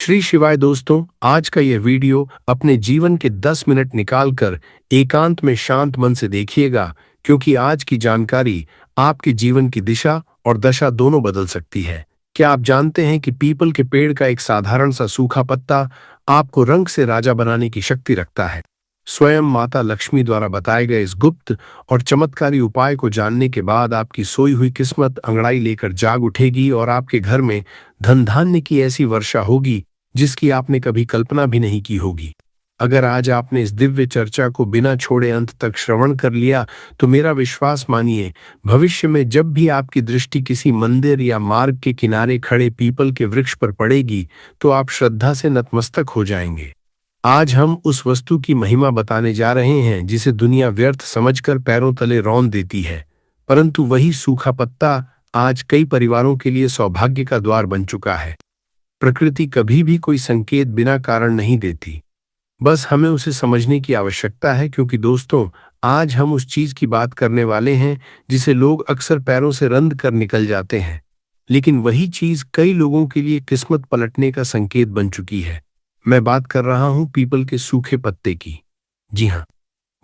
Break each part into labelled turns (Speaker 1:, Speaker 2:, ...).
Speaker 1: श्री शिवाय दोस्तों, आज का यह वीडियो अपने जीवन के 10 मिनट निकालकर एकांत में शांत मन से देखिएगा, क्योंकि आज की जानकारी आपके जीवन की दिशा और दशा दोनों बदल सकती है। क्या आप जानते हैं कि पीपल के पेड़ का एक साधारण सा सूखा पत्ता आपको रंग से राजा बनाने की शक्ति रखता है? स्वयं माता लक्ष्मी द्वारा बताए गए इस गुप्त और चमत्कारी उपाय को जानने के बाद आपकी सोई हुई किस्मत अंगड़ाई लेकर जाग उठेगी और आपके घर में धन धान्य की ऐसी वर्षा होगी जिसकी आपने कभी कल्पना भी नहीं की होगी। अगर आज आपने इस दिव्य चर्चा को बिना छोड़े अंत तक श्रवण कर लिया तो मेरा विश्वास मानिए, भविष्य में जब भी आपकी दृष्टि किसी मंदिर या मार्ग के किनारे खड़े पीपल के वृक्ष पर पड़ेगी तो आप श्रद्धा से नतमस्तक हो जाएंगे। आज हम उस वस्तु की महिमा बताने जा रहे हैं जिसे दुनिया व्यर्थ समझकर पैरों तले रौंद देती है, परंतु वही सूखा पत्ता आज कई परिवारों के लिए सौभाग्य का द्वार बन चुका है। प्रकृति कभी भी कोई संकेत बिना कारण नहीं देती, बस हमें उसे समझने की आवश्यकता है। क्योंकि दोस्तों, आज हम उस चीज की बात करने वाले हैं जिसे लोग अक्सर पैरों से रंध कर निकल जाते हैं, लेकिन वही चीज कई लोगों के लिए किस्मत पलटने का संकेत बन चुकी है। मैं बात कर रहा हूं पीपल के सूखे पत्ते की। जी हाँ,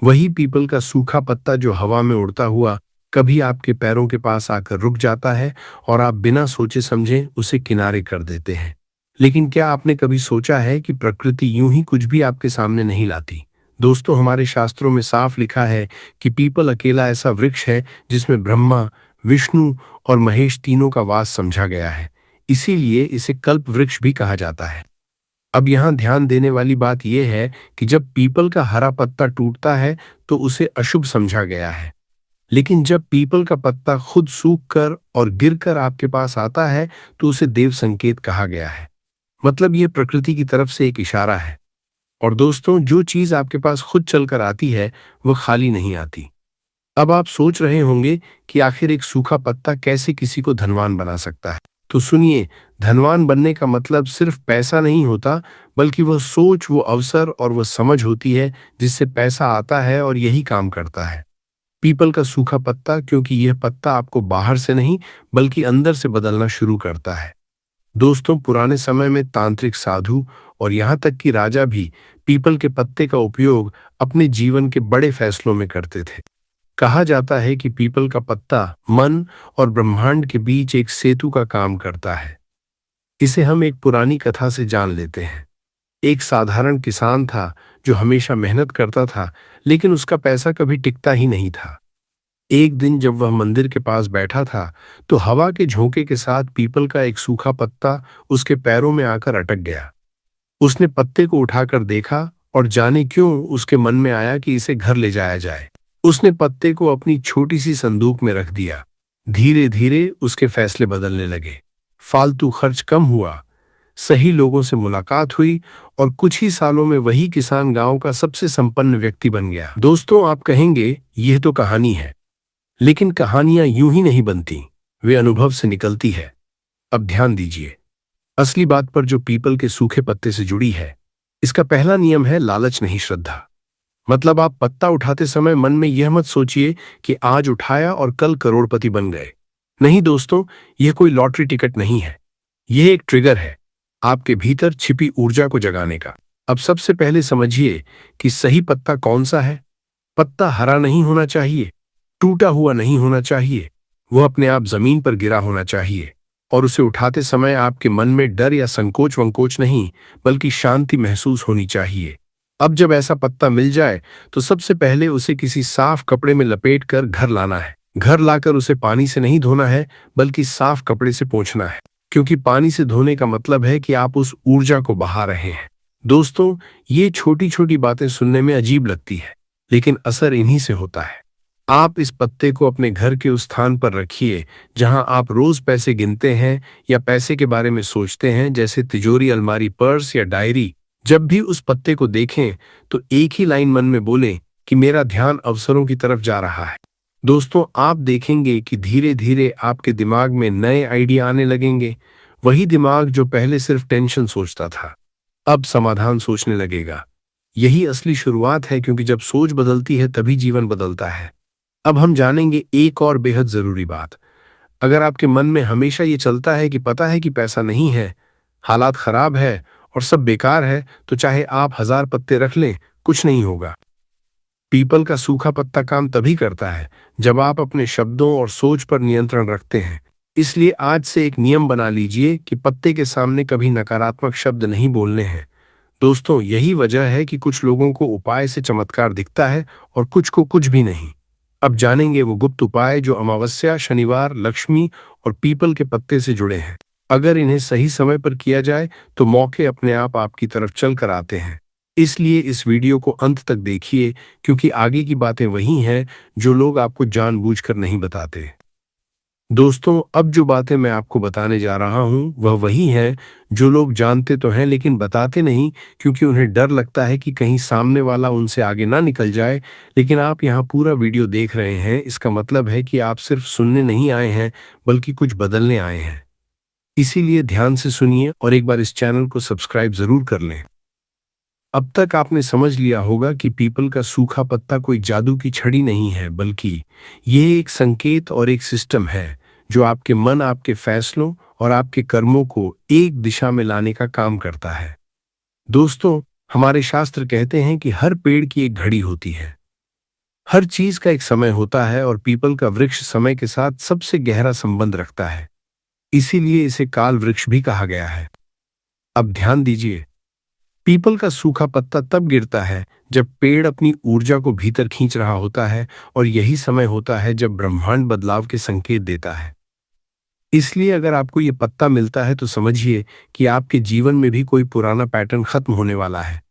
Speaker 1: वही पीपल का सूखा पत्ता जो हवा में उड़ता हुआ कभी आपके पैरों के पास आकर रुक जाता है और आप बिना सोचे समझे उसे किनारे कर देते हैं। लेकिन क्या आपने कभी सोचा है कि प्रकृति यूं ही कुछ भी आपके सामने नहीं लाती? दोस्तों, हमारे शास्त्रों में साफ लिखा है कि पीपल अकेला ऐसा वृक्ष है जिसमें ब्रह्मा, विष्णु और महेश तीनों का वास समझा गया है। इसीलिए इसे कल्प वृक्ष भी कहा जाता है। अब यहाँ ध्यान देने वाली बात यह है कि जब पीपल का हरा पत्ता टूटता है तो उसे अशुभ समझा गया है, लेकिन जब पीपल का पत्ता खुद सूख कर और गिरकर आपके पास आता है तो उसे देव संकेत कहा गया है। मतलब ये प्रकृति की तरफ से एक इशारा है। और दोस्तों, जो चीज आपके पास खुद चलकर आती है वह खाली नहीं आती। अब आप सोच रहे होंगे कि आखिर एक सूखा पत्ता कैसे किसी को धनवान बना सकता है? तो सुनिए, धनवान बनने का मतलब सिर्फ पैसा नहीं होता, बल्कि वह सोच, वो अवसर और वह समझ होती है जिससे पैसा आता है और यही काम करता है पीपल का सूखा पत्ता, क्योंकि यह पत्ता आपको बाहर से नहीं बल्कि अंदर से बदलना शुरू करता है। दोस्तों, पुराने समय में तांत्रिक, साधु और यहाँ तक कि राजा भी पीपल के पत्ते का उपयोग अपने जीवन के बड़े फैसलों में करते थे। कहा जाता है कि पीपल का पत्ता मन और ब्रह्मांड के बीच एक सेतु का काम करता है। इसे हम एक पुरानी कथा से जान लेते हैं। एक साधारण किसान था जो हमेशा मेहनत करता था, लेकिन उसका पैसा कभी टिकता ही नहीं था। एक दिन जब वह मंदिर के पास बैठा था तो हवा के झोंके के साथ पीपल का एक सूखा पत्ता उसके पैरों में आकर अटक गया। उसने पत्ते को उठाकर देखा और जाने क्यों उसके मन में आया कि इसे घर ले जाया जाए। उसने पत्ते को अपनी छोटी सी संदूक में रख दिया। धीरे धीरे उसके फैसले बदलने लगे। फालतू खर्च कम हुआ, सही लोगों से मुलाकात हुई और कुछ ही सालों में वही किसान गांव का सबसे संपन्न व्यक्ति बन गया। दोस्तों, आप कहेंगे यह तो कहानी है, लेकिन कहानियां यूं ही नहीं बनती, वे अनुभव से निकलती है। अब ध्यान दीजिए, असली बात पर जो पीपल के सूखे पत्ते से जुड़ी है। इसका पहला नियम है लालच नहीं श्रद्धा। मतलब आप पत्ता उठाते समय मन में यह मत सोचिए कि आज उठाया और कल करोड़पति बन गए। नहीं दोस्तों, यह कोई लॉटरी टिकट नहीं है। यह एक ट्रिगर है आपके भीतर छिपी ऊर्जा को जगाने का। अब सबसे पहले समझिए कि सही पत्ता कौन सा है। पत्ता हरा नहीं होना चाहिए, टूटा हुआ नहीं होना चाहिए, वह अपने आप जमीन पर गिरा होना चाहिए और उसे उठाते समय आपके मन में डर या संकोच वंकोच नहीं, बल्कि शांति महसूस होनी चाहिए। अब जब ऐसा पत्ता मिल जाए तो सबसे पहले उसे किसी साफ कपड़े में लपेटकर घर लाना है। घर लाकर उसे पानी से नहीं धोना है, बल्कि साफ कपड़े से पोंछना है, क्योंकि पानी से धोने का मतलब है कि आप उस ऊर्जा को बहा रहे हैं। दोस्तों, ये छोटी छोटी बातें सुनने में अजीब लगती है, लेकिन असर इन्हीं से होता है। आप इस पत्ते को अपने घर के उस स्थान पर रखिए जहां आप रोज पैसे गिनते हैं या पैसे के बारे में सोचते हैं, जैसे तिजोरी, अलमारी, पर्स या डायरी। जब भी उस पत्ते को देखें तो एक ही लाइन मन में बोलें कि मेरा ध्यान अवसरों की तरफ जा रहा है। दोस्तों, आप देखेंगे कि धीरे धीरे आपके दिमाग में नए आइडिया आने लगेंगे। वही दिमाग जो पहले सिर्फ टेंशन सोचता था, अब समाधान सोचने लगेगा। यही असली शुरुआत है, क्योंकि जब सोच बदलती है तभी जीवन बदलता है। अब हम जानेंगे एक और बेहद जरूरी बात। अगर आपके मन में हमेशा ये चलता है कि पता है कि पैसा नहीं है, हालात खराब है और सब बेकार है तो चाहे आप 1000 पत्ते रख लें, कुछ नहीं होगा। पीपल का सूखा पत्ता काम तभी करता है जब आप अपने शब्दों और सोच पर नियंत्रण रखते हैं। इसलिए आज से एक नियम बना लीजिए कि पत्ते के सामने कभी नकारात्मक शब्द नहीं बोलने हैं। दोस्तों, यही वजह है कि कुछ लोगों को उपाय से चमत्कार दिखता है और कुछ को कुछ भी नहीं। अब जानेंगे वो गुप्त उपाय जो अमावस्या, शनिवार, लक्ष्मी और पीपल के पत्ते से जुड़े हैं। अगर इन्हें सही समय पर किया जाए तो मौके अपने आप आपकी तरफ चल कर आते हैं। इसलिए इस वीडियो को अंत तक देखिए, क्योंकि आगे की बातें वही हैं जो लोग आपको जानबूझकर नहीं बताते। दोस्तों, अब जो बातें मैं आपको बताने जा रहा हूं वह वही है जो लोग जानते तो हैं लेकिन बताते नहीं, क्योंकि उन्हें डर लगता है कि कहीं सामने वाला उनसे आगे ना निकल जाए। लेकिन आप यहाँ पूरा वीडियो देख रहे हैं, इसका मतलब है कि आप सिर्फ सुनने नहीं आए हैं बल्कि कुछ बदलने आए हैं। इसीलिए ध्यान से सुनिए और एक बार इस चैनल को सब्सक्राइब जरूर कर लें। अब तक आपने समझ लिया होगा कि पीपल का सूखा पत्ता कोई जादू की छड़ी नहीं है, बल्कि ये एक संकेत और एक सिस्टम है जो आपके मन, आपके फैसलों और आपके कर्मों को एक दिशा में लाने का काम करता है। दोस्तों, हमारे शास्त्र कहते हैं कि हर पेड़ की एक घड़ी होती है, हर चीज का एक समय होता है और पीपल का वृक्ष समय के साथ सबसे गहरा संबंध रखता है। इसीलिए इसे काल वृक्ष भी कहा गया है। अब ध्यान दीजिए, पीपल का सूखा पत्ता तब गिरता है जब पेड़ अपनी ऊर्जा को भीतर खींच रहा होता है, और यही समय होता है जब ब्रह्मांड बदलाव के संकेत देता है। इसलिए अगर आपको ये पत्ता मिलता है तो समझिए कि आपके जीवन में भी कोई पुराना पैटर्न खत्म होने वाला है।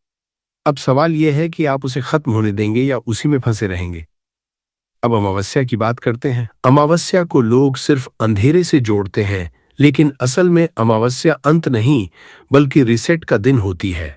Speaker 1: अब सवाल यह है कि आप उसे खत्म होने देंगे या उसी में फंसे रहेंगे। अब अमावस्या की बात करते हैं। अमावस्या को लोग सिर्फ अंधेरे से जोड़ते हैं, लेकिन असल में अमावस्या अंत नहीं बल्कि रिसेट का दिन होती है।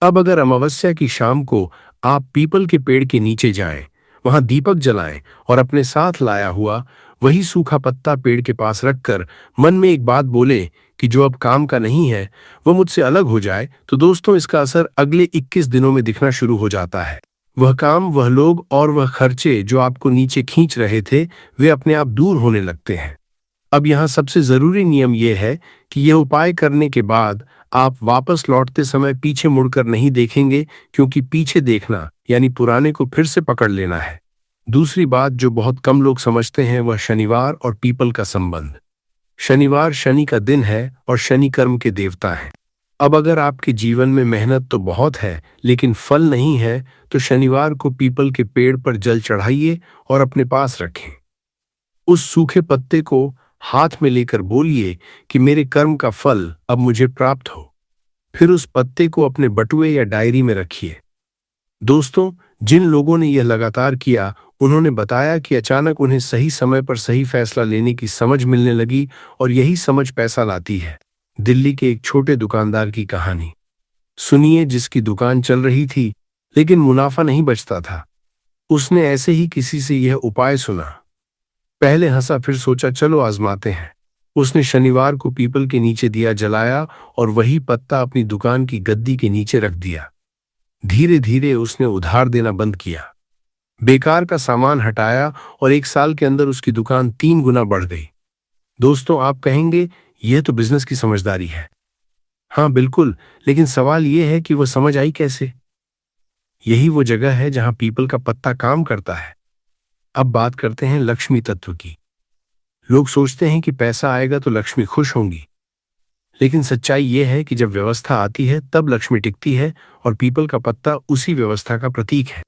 Speaker 1: अब अगर अमावस्या की शाम को आप पीपल के पेड़ के नीचे जाएं, वहां दीपक जलाएं और अपने साथ लाया हुआ वही सूखा पत्ता पेड़ के पास रखकर मन में एक बात बोले कि जो अब काम का नहीं है वह मुझसे अलग हो जाए, तो दोस्तों इसका असर अगले 21 दिनों में दिखना शुरू हो जाता है। वह काम, वह लोग और वह खर्चे जो आपको नीचे खींच रहे थे, वे अपने आप दूर होने लगते हैं। अब यहाँ सबसे जरूरी नियम यह है कि यह उपाय करने के बाद आप वापस लौटते समय पीछे मुड़कर नहीं देखेंगे, क्योंकि पीछे देखना यानी पुराने को फिर से पकड़ लेना है। दूसरी बात जो बहुत कम लोग समझते हैं वह शनिवार और पीपल का संबंध। शनिवार शनि का दिन है और शनि कर्म के देवता हैं। अब अगर आपके जीवन में मेहनत तो बहुत है लेकिन फल नहीं है, तो शनिवार को पीपल के पेड़ पर जल चढ़ाइए और अपने पास रखें। उस सूखे पत्ते को हाथ में लेकर बोलिए कि मेरे कर्म का फल अब मुझे प्राप्त हो। फिर उस पत्ते को अपने बटुए या डायरी में रखिए। दोस्तों, जिन लोगों ने यह लगातार किया, उन्होंने बताया कि अचानक उन्हें सही समय पर सही फैसला लेने की समझ मिलने लगी, और यही समझ पैसा लाती है। दिल्ली के एक छोटे दुकानदार की कहानी सुनिए, जिसकी दुकान चल रही थी लेकिन मुनाफा नहीं बचता था। उसने ऐसे ही किसी से यह उपाय सुना। पहले हंसा, फिर सोचा चलो आजमाते हैं। उसने शनिवार को पीपल के नीचे दिया जलाया और वही पत्ता अपनी दुकान की गद्दी के नीचे रख दिया। धीरे धीरे उसने उधार देना बंद किया, बेकार का सामान हटाया और 1 साल के अंदर उसकी दुकान 3 गुना बढ़ गई। दोस्तों, आप कहेंगे यह तो बिजनेस की समझदारी है। हाँ बिल्कुल, लेकिन सवाल यह है कि वह समझ आई कैसे। यही वो जगह है जहां पीपल का पत्ता काम करता है। अब बात करते हैं लक्ष्मी तत्व की। लोग सोचते हैं कि पैसा आएगा तो लक्ष्मी खुश होंगी, लेकिन सच्चाई यह है कि जब व्यवस्था आती है तब लक्ष्मी टिकती है, और पीपल का पत्ता उसी व्यवस्था का प्रतीक है।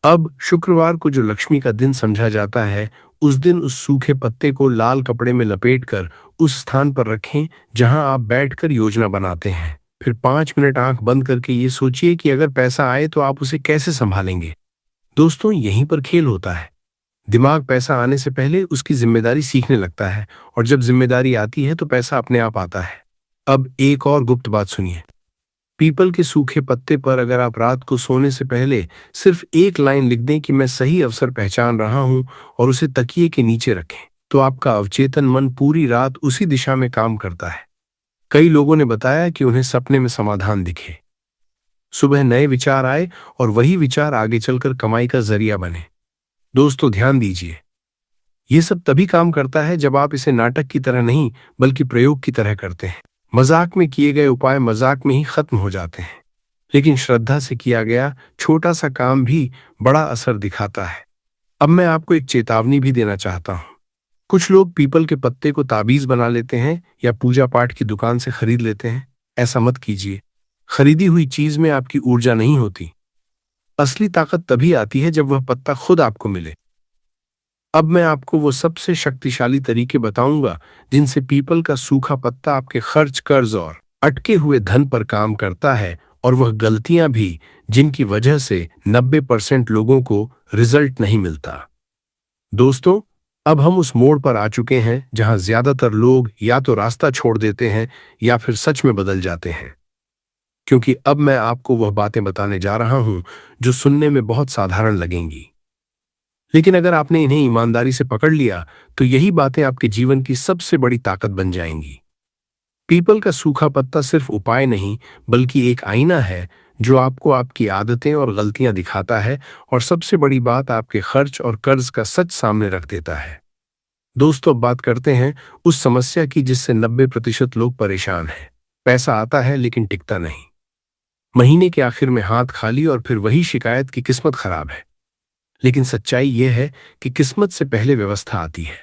Speaker 1: अब शुक्रवार को जो लक्ष्मी का दिन समझा जाता है, उस दिन उस सूखे पत्ते को लाल कपड़े में लपेटकर उस स्थान पर रखें जहां आप बैठकर योजना बनाते हैं। फिर 5 मिनट आंख बंद करके ये सोचिए कि अगर पैसा आए तो आप उसे कैसे संभालेंगे। दोस्तों, यहीं पर खेल होता है। दिमाग पैसा आने से पहले उसकी जिम्मेदारी सीखने लगता है, और जब जिम्मेदारी आती है तो पैसा अपने आप आता है। अब एक और गुप्त बात सुनिए। पीपल के सूखे पत्ते पर अगर आप रात को सोने से पहले सिर्फ एक लाइन लिख दें कि मैं सही अवसर पहचान रहा हूं, और उसे तकिए के नीचे रखें, तो आपका अवचेतन मन पूरी रात उसी दिशा में काम करता है। कई लोगों ने बताया कि उन्हें सपने में समाधान दिखे, सुबह नए विचार आए और वही विचार आगे चलकर कमाई का जरिया बने। दोस्तों, ध्यान दीजिए, यह सब तभी काम करता है जब आप इसे नाटक की तरह नहीं बल्कि प्रयोग की तरह करते हैं। मजाक में किए गए उपाय मजाक में ही खत्म हो जाते हैं, लेकिन श्रद्धा से किया गया छोटा सा काम भी बड़ा असर दिखाता है। अब मैं आपको एक चेतावनी भी देना चाहता हूँ। कुछ लोग पीपल के पत्ते को ताबीज बना लेते हैं या पूजा पाठ की दुकान से खरीद लेते हैं। ऐसा मत कीजिए। खरीदी हुई चीज में आपकी ऊर्जा नहीं होती। असली ताकत तभी आती है जब वह पत्ता खुद आपको मिले। अब मैं आपको वो सबसे शक्तिशाली तरीके बताऊंगा जिनसे पीपल का सूखा पत्ता आपके खर्च, कर्ज और अटके हुए धन पर काम करता है, और वह गलतियां भी जिनकी वजह से 90% लोगों को रिजल्ट नहीं मिलता। दोस्तों, अब हम उस मोड़ पर आ चुके हैं जहां ज्यादातर लोग या तो रास्ता छोड़ देते हैं या फिर सच में बदल जाते हैं, क्योंकि अब मैं आपको वह बातें बताने जा रहा हूं जो सुनने में बहुत साधारण लगेंगी, लेकिन अगर आपने इन्हें ईमानदारी से पकड़ लिया तो यही बातें आपके जीवन की सबसे बड़ी ताकत बन जाएंगी। पीपल का सूखा पत्ता सिर्फ उपाय नहीं, बल्कि एक आईना है जो आपको आपकी आदतें और गलतियां दिखाता है, और सबसे बड़ी बात, आपके खर्च और कर्ज का सच सामने रख देता है। दोस्तों, अब बात करते हैं उस समस्या की जिससे 90% लोग परेशान हैं। पैसा आता है लेकिन टिकता नहीं। महीने के आखिर में हाथ खाली और फिर वही शिकायत कि किस्मत खराब है। लेकिन सच्चाई यह है कि किस्मत से पहले व्यवस्था आती है।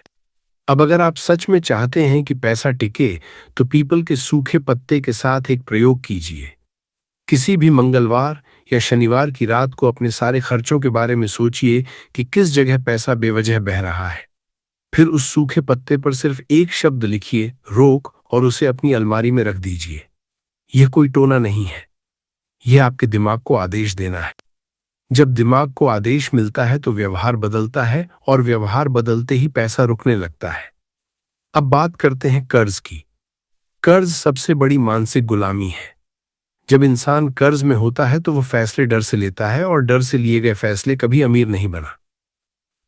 Speaker 1: अब अगर आप सच में चाहते हैं कि पैसा टिके, तो पीपल के सूखे पत्ते के साथ एक प्रयोग कीजिए। किसी भी मंगलवार या शनिवार की रात को अपने सारे खर्चों के बारे में सोचिए कि किस जगह पैसा बेवजह बह रहा है। फिर उस सूखे पत्ते पर सिर्फ एक शब्द लिखिए, रोक, और उसे अपनी अलमारी में रख दीजिए। यह कोई टोना नहीं है, यह आपके दिमाग को आदेश देना है। जब दिमाग को आदेश मिलता है तो व्यवहार बदलता है, और व्यवहार बदलते ही पैसा रुकने लगता है। अब बात करते हैं कर्ज की। कर्ज सबसे बड़ी मानसिक गुलामी है। जब इंसान कर्ज में होता है तो वह फैसले डर से लेता है, और डर से लिए गए फैसले कभी अमीर नहीं बना।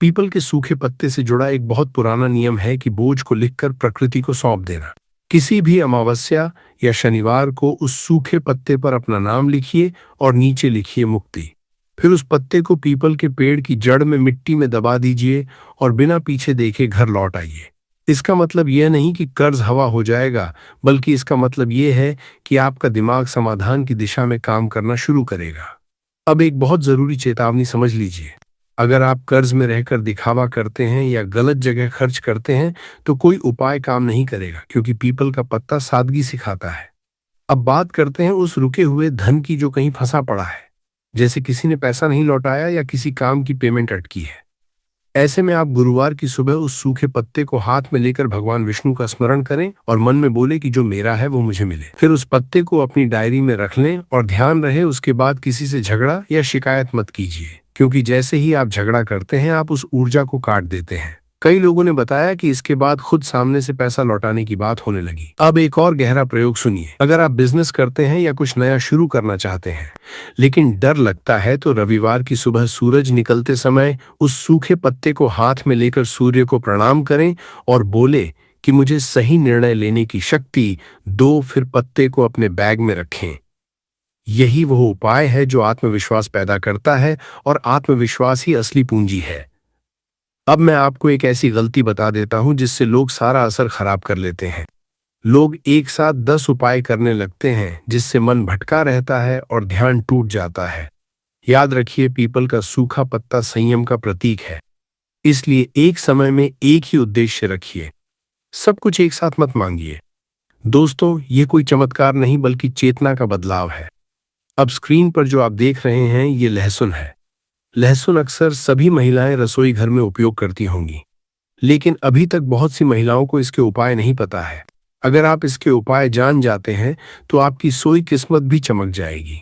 Speaker 1: पीपल के सूखे पत्ते से जुड़ा एक बहुत पुराना नियम है कि बोझ को लिखकर प्रकृति को सौंप देना। किसी भी अमावस्या या शनिवार को उस सूखे पत्ते पर अपना नाम लिखिए और नीचे लिखिए मुक्ति। फिर उस पत्ते को पीपल के पेड़ की जड़ में मिट्टी में दबा दीजिए और बिना पीछे देखे घर लौट आइए। इसका मतलब यह नहीं कि कर्ज हवा हो जाएगा, बल्कि इसका मतलब यह है कि आपका दिमाग समाधान की दिशा में काम करना शुरू करेगा। अब एक बहुत जरूरी चेतावनी समझ लीजिए। अगर आप कर्ज में रहकर दिखावा करते हैं या गलत जगह खर्च करते हैं तो कोई उपाय काम नहीं करेगा, क्योंकि पीपल का पत्ता सादगी सिखाता है। अब बात करते हैं उस रुके हुए धन की जो कहीं फंसा पड़ा है, जैसे किसी ने पैसा नहीं लौटाया या किसी काम की पेमेंट अटकी है। ऐसे में आप गुरुवार की सुबह उस सूखे पत्ते को हाथ में लेकर भगवान विष्णु का स्मरण करें और मन में बोले कि जो मेरा है वो मुझे मिले। फिर उस पत्ते को अपनी डायरी में रख लें, और ध्यान रहे उसके बाद किसी से झगड़ा या शिकायत मत कीजिए, क्योंकि जैसे ही आप झगड़ा करते हैं आप उस ऊर्जा को काट देते हैं। कई लोगों ने बताया कि इसके बाद खुद सामने से पैसा लौटाने की बात होने लगी। अब एक और गहरा प्रयोग सुनिए। अगर आप बिजनेस करते हैं या कुछ नया शुरू करना चाहते हैं लेकिन डर लगता है, तो रविवार की सुबह सूरज निकलते समय उस सूखे पत्ते को हाथ में लेकर सूर्य को प्रणाम करें और बोले कि मुझे सही निर्णय लेने की शक्ति दो। फिर पत्ते को अपने बैग में रखें। यही वह उपाय है जो आत्मविश्वास पैदा करता है, और आत्मविश्वास ही असली पूंजी है। अब मैं आपको एक ऐसी गलती बता देता हूं जिससे लोग सारा असर खराब कर लेते हैं। लोग एक साथ 10 उपाय करने लगते हैं, जिससे मन भटका रहता है और ध्यान टूट जाता है। याद रखिए, पीपल का सूखा पत्ता संयम का प्रतीक है, इसलिए एक समय में एक ही उद्देश्य रखिए। सब कुछ एक साथ मत मांगिए। दोस्तों, ये कोई चमत्कार नहीं बल्कि चेतना का बदलाव है। अब स्क्रीन पर जो आप देख रहे हैं ये लहसुन है। लहसुन अक्सर सभी महिलाएं रसोई घर में उपयोग करती होंगी, लेकिन अभी तक बहुत सी महिलाओं को इसके उपाय नहीं पता है। अगर आप इसके उपाय जान जाते हैं तो आपकी सोई किस्मत भी चमक जाएगी।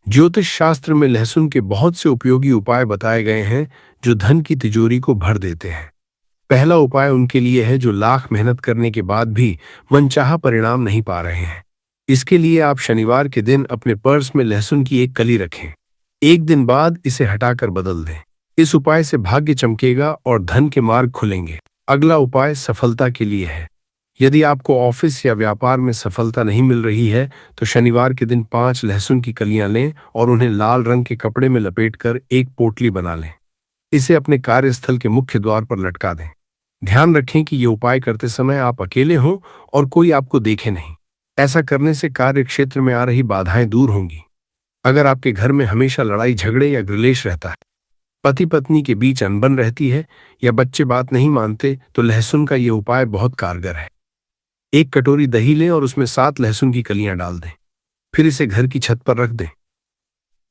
Speaker 1: ज्योतिष शास्त्र में लहसुन के बहुत से उपयोगी उपाय बताए गए हैं जो धन की तिजोरी को भर देते हैं। पहला उपाय उनके लिए है जो लाख मेहनत करने के बाद भी मनचाहा परिणाम नहीं पा रहे हैं। इसके लिए आप शनिवार के दिन अपने पर्स में लहसुन की एक कली रखें। एक दिन बाद इसे हटाकर बदल दें। इस उपाय से भाग्य चमकेगा और धन के मार्ग खुलेंगे। अगला उपाय सफलता के लिए है। यदि आपको ऑफिस या व्यापार में सफलता नहीं मिल रही है तो शनिवार के दिन 5 लहसुन की कलियां लें और उन्हें लाल रंग के कपड़े में लपेटकर एक पोटली बना लें। इसे अपने कार्यस्थल के मुख्य द्वार पर लटका दें। ध्यान रखें कि ये उपाय करते समय आप अकेले हों और कोई आपको देखे नहीं। ऐसा करने से कार्य क्षेत्र में आ रही बाधाएं दूर होंगी। अगर आपके घर में हमेशा लड़ाई झगड़े या ग्लेश रहता है, पति पत्नी के बीच अनबन रहती है या बच्चे बात नहीं मानते, तो लहसुन का ये उपाय बहुत कारगर है। एक कटोरी दही लें और उसमें 7 लहसुन की कलियां डाल दें। फिर इसे घर की छत पर रख दें।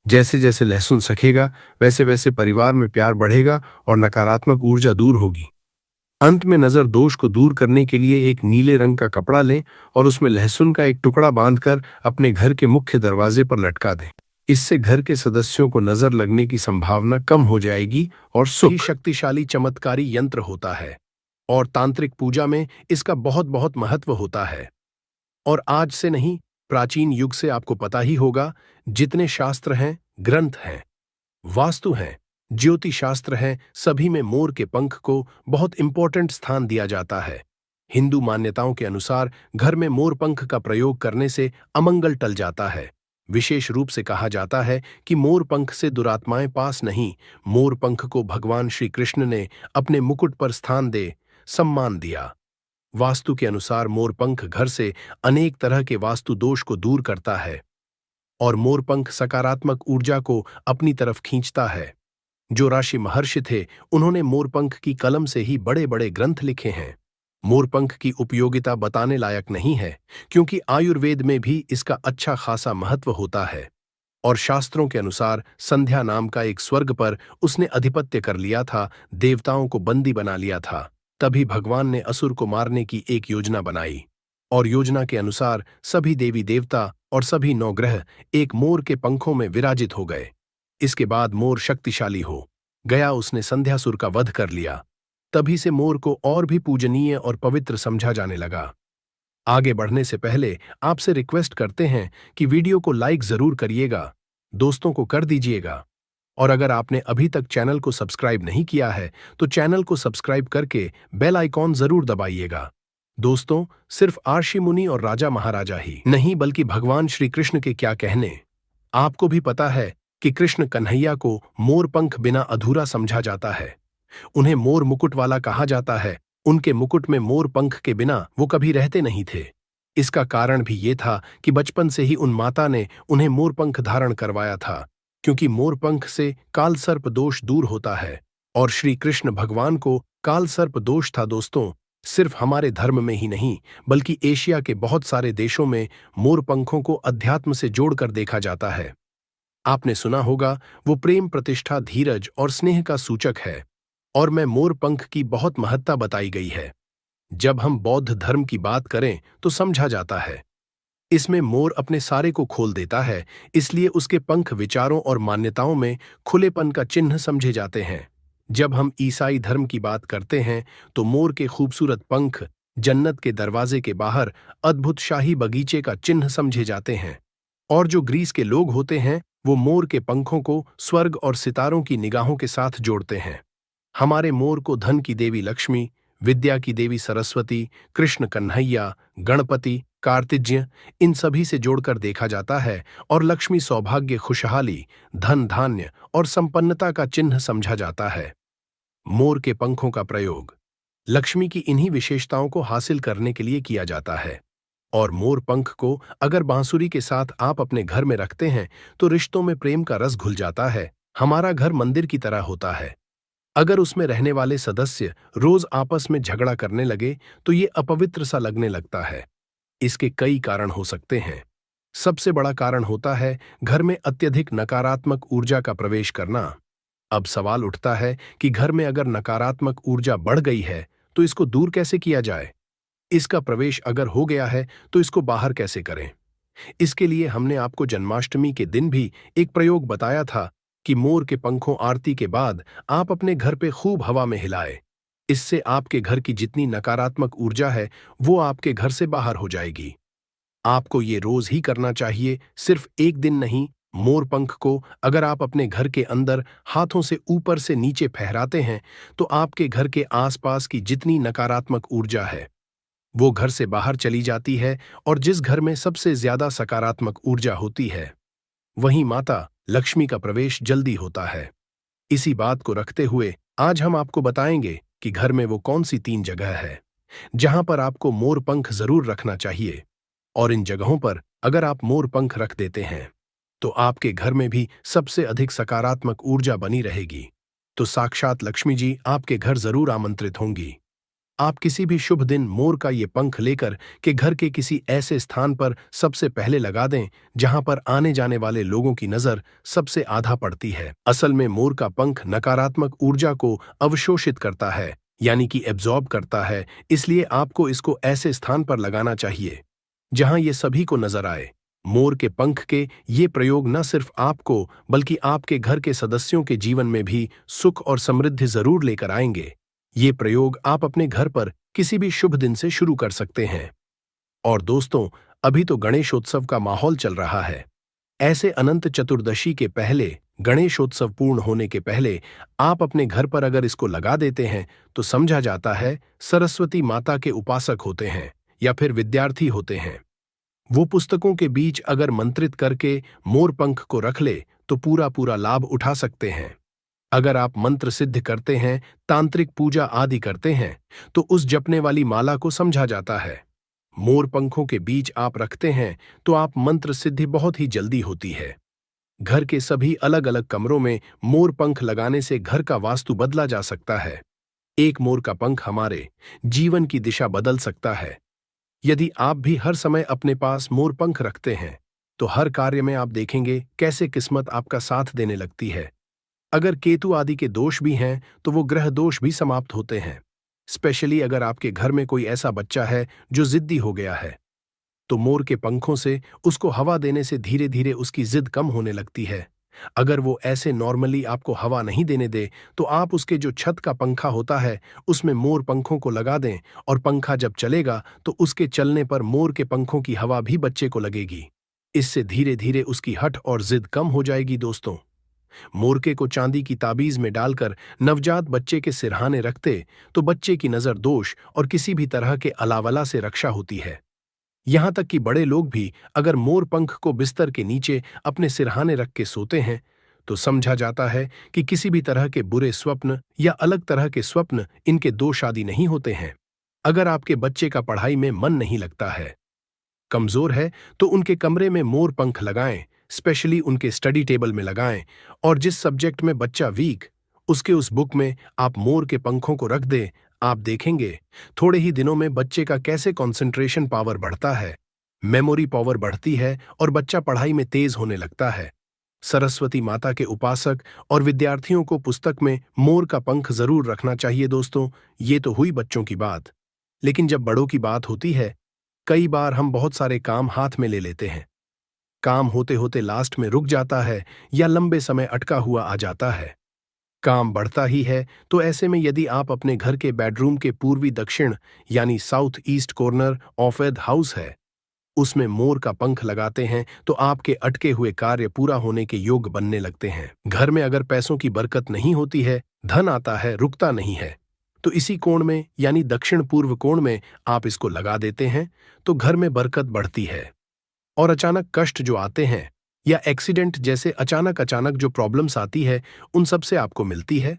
Speaker 1: जैसे जैसे लहसुन सखेगा, वैसे वैसे परिवार में प्यार बढ़ेगा और नकारात्मक ऊर्जा दूर होगी। अंत में नजर दोष को दूर करने के लिए एक नीले रंग का कपड़ा लें और उसमें लहसुन का एक टुकड़ा बांधकर अपने घर के मुख्य दरवाजे पर लटका दें। इससे घर के सदस्यों को नजर लगने की संभावना कम हो जाएगी और सुख ही शक्तिशाली चमत्कारी यंत्र होता है और तांत्रिक पूजा में इसका बहुत बहुत महत्व होता है। और आज से नहीं, प्राचीन युग से आपको पता ही होगा, जितने शास्त्र हैं, ग्रंथ हैं, वास्तु हैं, ज्योतिष शास्त्र हैं, सभी में मोर के पंख को बहुत इंपॉर्टेंट स्थान दिया जाता है। हिंदू मान्यताओं के अनुसार घर में मोर पंख का प्रयोग करने से अमंगल टल जाता है। विशेष रूप से कहा जाता है कि मोर पंख से दुरात्माएं पास नहीं। मोर पंख को भगवान श्री कृष्ण ने अपने मुकुट पर स्थान दे सम्मान दिया। वास्तु के अनुसार मोरपंख घर से अनेक तरह के वास्तु दोष को दूर करता है और मोरपंख सकारात्मक ऊर्जा को अपनी तरफ खींचता है। जो ऋषि महर्षि थे, उन्होंने मोरपंख की कलम से ही बड़े बड़े ग्रंथ लिखे हैं। मोरपंख की उपयोगिता बताने लायक नहीं है, क्योंकि आयुर्वेद में भी इसका अच्छा खासा महत्व होता है। और शास्त्रों के अनुसार संध्या नाम का एक स्वर्ग पर उसने अधिपत्य कर लिया था, देवताओं को बंदी बना लिया था। तभी भगवान ने असुर को मारने की एक योजना बनाई और योजना के अनुसार सभी देवी देवता और सभी नवग्रह एक मोर के पंखों में विराजित हो गए। इसके बाद मोर शक्तिशाली हो गया, उसने संध्यासुर का वध कर लिया। तभी से मोर को और भी पूजनीय और पवित्र समझा जाने लगा। आगे बढ़ने से पहले आपसे रिक्वेस्ट करते हैं कि वीडियो को लाइक जरूर करिएगा, दोस्तों को कर दीजिएगा, और अगर आपने अभी तक चैनल को सब्सक्राइब नहीं किया है तो चैनल को सब्सक्राइब करके बेल आइकॉन जरूर दबाइएगा। दोस्तों, सिर्फ ऋषि मुनि और राजा महाराजा ही नहीं, बल्कि भगवान श्री कृष्ण के क्या कहने। आपको भी पता है कि कृष्ण कन्हैया को मोर पंख बिना अधूरा समझा जाता है। उन्हें मोर मुकुट वाला कहा जाता है। उनके मुकुट में मोर पंख के बिना वो कभी रहते नहीं थे। इसका कारण भी ये था कि बचपन से ही उन माता ने उन्हें मोर पंख धारण करवाया था, क्योंकि मोर पंख से काल सर्प दोष दूर होता है और श्री कृष्ण भगवान को काल सर्प दोष था। दोस्तों, सिर्फ हमारे धर्म में ही नहीं, बल्कि एशिया के बहुत सारे देशों में मोर पंखों को अध्यात्म से जोड़कर देखा जाता है। आपने सुना होगा, वो प्रेम, प्रतिष्ठा, धीरज और स्नेह का सूचक है। और मैं मोर पंख की बहुत महत्ता बताई गई है। जब हम बौद्ध धर्म की बात करें तो समझा जाता है इसमें मोर अपने सारे को खोल देता है, इसलिए उसके पंख विचारों और मान्यताओं में खुलेपन का चिन्ह समझे जाते हैं। जब हम ईसाई धर्म की बात करते हैं तो मोर के खूबसूरत पंख जन्नत के दरवाजे के बाहर अद्भुत शाही बगीचे का चिन्ह समझे जाते हैं। और जो ग्रीस के लोग होते हैं, वो मोर के पंखों को स्वर्ग और सितारों की निगाहों के साथ जोड़ते हैं। हमारे मोर को धन की देवी लक्ष्मी, विद्या की देवी सरस्वती, कृष्ण कन्हैया, गणपति, कार्तिज्ञ, इन सभी से जोड़कर देखा जाता है और लक्ष्मी, सौभाग्य, खुशहाली, धन, धान्य और संपन्नता का चिन्ह समझा जाता है। मोर के पंखों का प्रयोग लक्ष्मी की इन्हीं विशेषताओं को हासिल करने के लिए किया जाता है। और मोर पंख को अगर बांसुरी के साथ आप अपने घर में रखते हैं तो रिश्तों में प्रेम का रस घुल जाता है। हमारा घर मंदिर की तरह होता है। अगर उसमें रहने वाले सदस्य रोज आपस में झगड़ा करने लगे तो ये अपवित्र सा लगने लगता है। इसके कई कारण हो सकते हैं। सबसे बड़ा कारण होता है घर में अत्यधिक नकारात्मक ऊर्जा का प्रवेश करना। अब सवाल उठता है कि घर में अगर नकारात्मक ऊर्जा बढ़ गई है तो इसको दूर कैसे किया जाए। इसका प्रवेश अगर हो गया है तो इसको बाहर कैसे करें। इसके लिए हमने आपको जन्माष्टमी के दिन भी एक प्रयोग बताया था कि मोर के पंखों आरती के बाद आप अपने घर पे खूब हवा में हिलाए। इससे आपके घर की जितनी नकारात्मक ऊर्जा है वो आपके घर से बाहर हो जाएगी। आपको ये रोज ही करना चाहिए, सिर्फ एक दिन नहीं। मोर पंख को अगर आप अपने घर के अंदर हाथों से ऊपर से नीचे फहराते हैं तो आपके घर के आसपास की जितनी नकारात्मक ऊर्जा है वो घर से बाहर चली जाती है। और जिस घर में सबसे ज्यादा सकारात्मक ऊर्जा होती है वहीं माता लक्ष्मी का प्रवेश जल्दी होता है। इसी बात को रखते हुए आज हम आपको बताएंगे कि घर में वो कौन सी 3 जगह है जहां पर आपको मोर पंख जरूर रखना चाहिए और इन जगहों पर अगर आप मोर पंख रख देते हैं तो आपके घर में भी सबसे अधिक सकारात्मक ऊर्जा बनी रहेगी। तो साक्षात लक्ष्मी जी आपके घर जरूर आमंत्रित होंगी। आप किसी भी शुभ दिन मोर का ये पंख लेकर के घर के किसी ऐसे स्थान पर सबसे पहले लगा दें जहां पर आने जाने वाले लोगों की नजर सबसे आधा पड़ती है। असल में मोर का पंख नकारात्मक ऊर्जा को अवशोषित करता है, यानी कि एब्जॉर्ब करता है, इसलिए आपको इसको ऐसे स्थान पर लगाना चाहिए जहां ये सभी को नजर आए। मोर के पंख के ये प्रयोग न सिर्फ आपको बल्कि आपके घर के सदस्यों के जीवन में भी सुख और समृद्धि जरूर लेकर आएंगे। ये प्रयोग आप अपने घर पर किसी भी शुभ दिन से शुरू कर सकते हैं। और दोस्तों, अभी तो गणेशोत्सव का माहौल चल रहा है। ऐसे अनंत चतुर्दशी के पहले, गणेशोत्सव पूर्ण होने के पहले आप अपने घर पर अगर इसको लगा देते हैं तो समझा जाता है सरस्वती माता के उपासक होते हैं या फिर विद्यार्थी होते हैं। वो पुस्तकों के बीच अगर मंत्रित करके मोर पंख को रख ले तो पूरा पूरा लाभ उठा सकते हैं। अगर आप मंत्र सिद्ध करते हैं, तांत्रिक पूजा आदि करते हैं तो उस जपने वाली माला को समझा जाता है। मोर पंखों के बीच आप रखते हैं तो आप मंत्र सिद्धि बहुत ही जल्दी होती है। घर के सभी अलग अलग कमरों में मोर पंख लगाने से घर का वास्तु बदला जा सकता है। एक मोर का पंख हमारे जीवन की दिशा बदल सकता है। यदि आप भी हर समय अपने पास मोर पंख रखते हैं तो हर कार्य में आप देखेंगे कैसे किस्मत आपका साथ देने लगती है। अगर केतु आदि के दोष भी हैं तो वो ग्रह दोष भी समाप्त होते हैं। स्पेशली अगर आपके घर में कोई ऐसा बच्चा है जो जिद्दी हो गया है तो मोर के पंखों से उसको हवा देने से धीरे धीरे उसकी जिद कम होने लगती है। अगर वो ऐसे नॉर्मली आपको हवा नहीं देने दे तो आप उसके जो छत का पंखा होता है उसमें मोर पंखों को लगा दें और पंखा जब चलेगा तो उसके चलने पर मोर के पंखों की हवा भी बच्चे को लगेगी। इससे धीरे धीरे उसकी हठ और जिद कम हो जाएगी। दोस्तों, मोरके को चांदी की ताबीज में डालकर नवजात बच्चे के सिरहाने रखते तो बच्चे की नजर दोष और किसी भी तरह के अलावला से रक्षा होती है। यहां तक कि बड़े लोग भी अगर मोर पंख को बिस्तर के नीचे अपने सिरहाने रख के सोते हैं तो समझा जाता है कि किसी भी तरह के बुरे स्वप्न या अलग तरह के स्वप्न इनके दोष आदि नहीं होते हैं। अगर आपके बच्चे का पढ़ाई में मन नहीं लगता है, कमजोर है, तो उनके कमरे में मोर पंख लगाएं, स्पेशली उनके स्टडी टेबल में लगाएं, और जिस सब्जेक्ट में बच्चा वीक उसके उस बुक में आप मोर के पंखों को रख दें। आप देखेंगे थोड़े ही दिनों में बच्चे का कैसे कंसंट्रेशन पावर बढ़ता है, मेमोरी पावर बढ़ती है और बच्चा पढ़ाई में तेज होने लगता है। सरस्वती माता के उपासक और विद्यार्थियों को पुस्तक में मोर का पंख जरूर रखना चाहिए। दोस्तों, ये तो हुई बच्चों की बात, लेकिन जब बड़ों की बात होती है, कई बार हम बहुत सारे काम हाथ में ले लेते हैं। काम होते होते लास्ट में रुक जाता है या लंबे समय अटका हुआ आ जाता है। काम बढ़ता ही है, तो ऐसे में यदि आप अपने घर के बेडरूम के पूर्वी दक्षिण यानी south east corner of the house है, उसमें मोर का पंख लगाते हैं तो आपके अटके हुए कार्य पूरा होने के योग बनने लगते हैं। घर में अगर पैसों की बरकत नहीं होती है, धन आता है रुकता नहीं है, तो इसी कोण में यानी दक्षिण पूर्व कोण में आप इसको लगा देते हैं तो घर में बरकत बढ़ती है। और अचानक कष्ट जो आते हैं या एक्सीडेंट जैसे अचानक जो प्रॉब्लम्स आती है, उन सब से आपको मिलती है।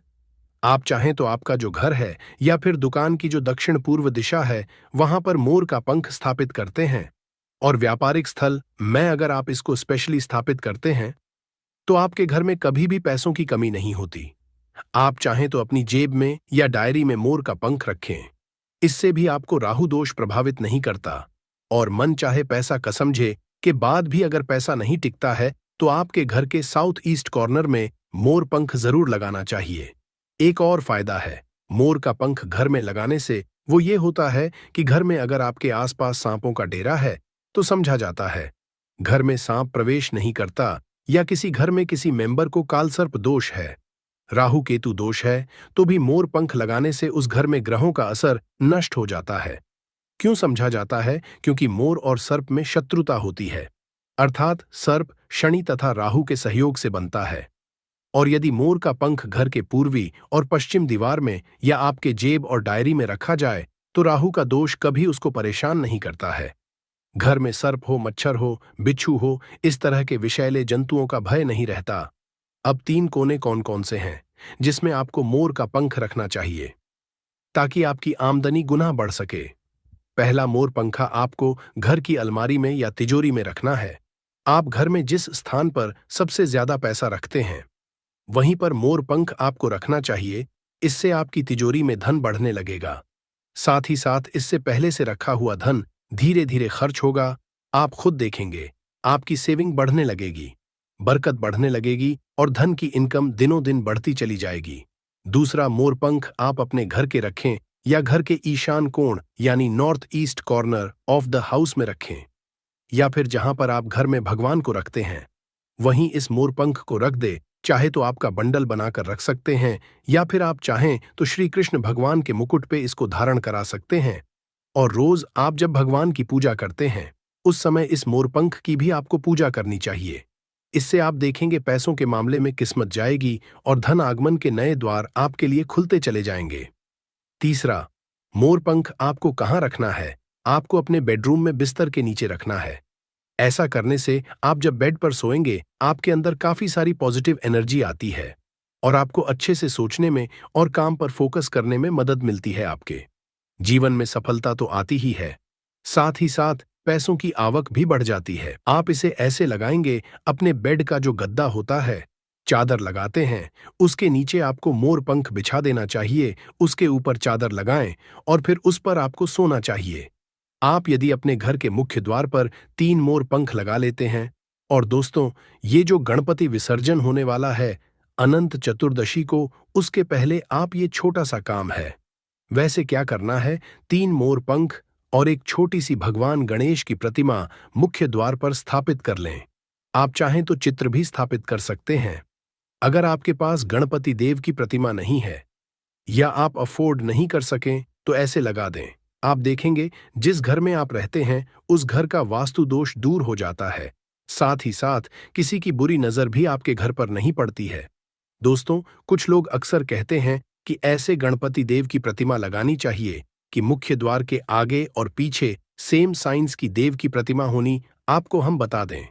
Speaker 1: आप चाहें तो आपका जो घर है या फिर दुकान की जो दक्षिण पूर्व दिशा है, वहां पर मोर का पंख स्थापित करते हैं। और व्यापारिक स्थल में अगर आप इसको स्पेशली स्थापित करते हैं तो आपके घर में कभी भी पैसों की कमी नहीं होती। आप चाहें तो अपनी जेब में या डायरी में मोर का पंख रखें, इससे भी आपको राहु दोष प्रभावित नहीं करता। और मन चाहे पैसा का समझे के बाद भी अगर पैसा नहीं टिकता है तो आपके घर के साउथ ईस्ट कॉर्नर में मोर पंख जरूर लगाना चाहिए। एक और फायदा है मोर का पंख घर में लगाने से, वो ये होता है कि घर में अगर आपके आसपास सांपों का डेरा है तो समझा जाता है घर में सांप प्रवेश नहीं करता, या किसी घर में किसी मेंबर को कालसर्प दोष है, राहु केतु दोष है, तो भी मोर पंख लगाने से उस घर में ग्रहों का असर नष्ट हो जाता है। क्यों समझा जाता है? क्योंकि मोर और सर्प में शत्रुता होती है, अर्थात सर्प शनि तथा राहु के सहयोग से बनता है। और यदि मोर का पंख घर के पूर्वी और पश्चिम दीवार में या आपके जेब और डायरी में रखा जाए तो राहु का दोष कभी उसको परेशान नहीं करता है। घर में सर्प हो, मच्छर हो, बिच्छू हो, इस तरह के विषैले जंतुओं का भय नहीं रहता। अब 3 कोने कौन कौन से हैं जिसमें आपको मोर का पंख रखना चाहिए ताकि आपकी आमदनी गुना बढ़ सके? पहला मोर पंखा आपको घर की अलमारी में या तिजोरी में रखना है। आप घर में जिस स्थान पर सबसे ज्यादा पैसा रखते हैं वहीं पर मोर पंख आपको रखना चाहिए। इससे आपकी तिजोरी में धन बढ़ने लगेगा। साथ ही साथ इससे पहले से रखा हुआ धन धीरे धीरे खर्च होगा। आप खुद देखेंगे, आपकी सेविंग बढ़ने लगेगी, बरकत बढ़ने लगेगी और धन की इनकम दिनों दिन बढ़ती चली जाएगी। दूसरा, मोर पंख आप अपने घर के रखें या घर के ईशान कोण यानी north east corner of the house में रखें, या फिर जहां पर आप घर में भगवान को रखते हैं वहीं इस मोर पंख को रख दे। चाहे तो आपका बंडल बनाकर रख सकते हैं या फिर आप चाहें तो श्री कृष्ण भगवान के मुकुट पे इसको धारण करा सकते हैं। और रोज आप जब भगवान की पूजा करते हैं उस समय इस मोरपंख की भी आपको पूजा करनी चाहिए। इससे आप देखेंगे पैसों के मामले में किस्मत जाएगी और धन आगमन के नए द्वार आपके लिए खुलते चले जाएंगे। तीसरा, मोरपंख आपको कहाँ रखना है? आपको अपने बेडरूम में बिस्तर के नीचे रखना है। ऐसा करने से आप जब बेड पर सोएंगे आपके अंदर काफी सारी पॉजिटिव एनर्जी आती है और आपको अच्छे से सोचने में और काम पर फोकस करने में मदद मिलती है। आपके जीवन में सफलता तो आती ही है, साथ ही साथ पैसों की आवक भी बढ़ जाती है। आप इसे ऐसे लगाएंगे, अपने बेड का जो गद्दा होता है, चादर लगाते हैं, उसके नीचे आपको मोर पंख बिछा देना चाहिए। उसके ऊपर चादर लगाएं और फिर उस पर आपको सोना चाहिए। आप यदि अपने घर के मुख्य द्वार पर 3 मोर पंख लगा लेते हैं, और दोस्तों ये जो गणपति विसर्जन होने वाला है अनंत चतुर्दशी को, उसके पहले आप ये छोटा सा काम है। वैसे क्या करना है, 3 मोर पंख और एक छोटी सी भगवान गणेश की प्रतिमा मुख्य द्वार पर स्थापित कर लें। आप चाहें तो चित्र भी स्थापित कर सकते हैं। अगर आपके पास गणपति देव की प्रतिमा नहीं है या आप अफोर्ड नहीं कर सकें तो ऐसे लगा दें। आप देखेंगे जिस घर में आप रहते हैं उस घर का वास्तु दोष दूर हो जाता है। साथ ही साथ किसी की बुरी नजर भी आपके घर पर नहीं पड़ती है। दोस्तों कुछ लोग अक्सर कहते हैं कि ऐसे गणपति देव की प्रतिमा लगानी चाहिए कि मुख्य द्वार के आगे और पीछे सेम साइंस की देव की प्रतिमा होनी। आपको हम बता दें,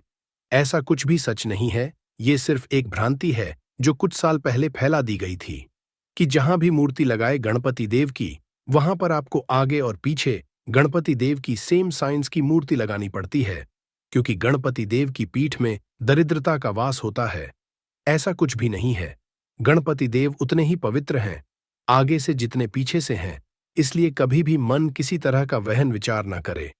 Speaker 1: ऐसा कुछ भी सच नहीं है। ये सिर्फ एक भ्रांति है जो कुछ साल पहले फैला दी गई थी कि जहां भी मूर्ति लगाए गणपति देव की, वहां पर आपको आगे और पीछे गणपति देव की सेम साइंस की मूर्ति लगानी पड़ती है, क्योंकि गणपति देव की पीठ में दरिद्रता का वास होता है। ऐसा कुछ भी नहीं है। गणपति देव उतने ही पवित्र हैं आगे से जितने पीछे से हैं, इसलिए कभी भी मन किसी तरह का वहन विचार न करे।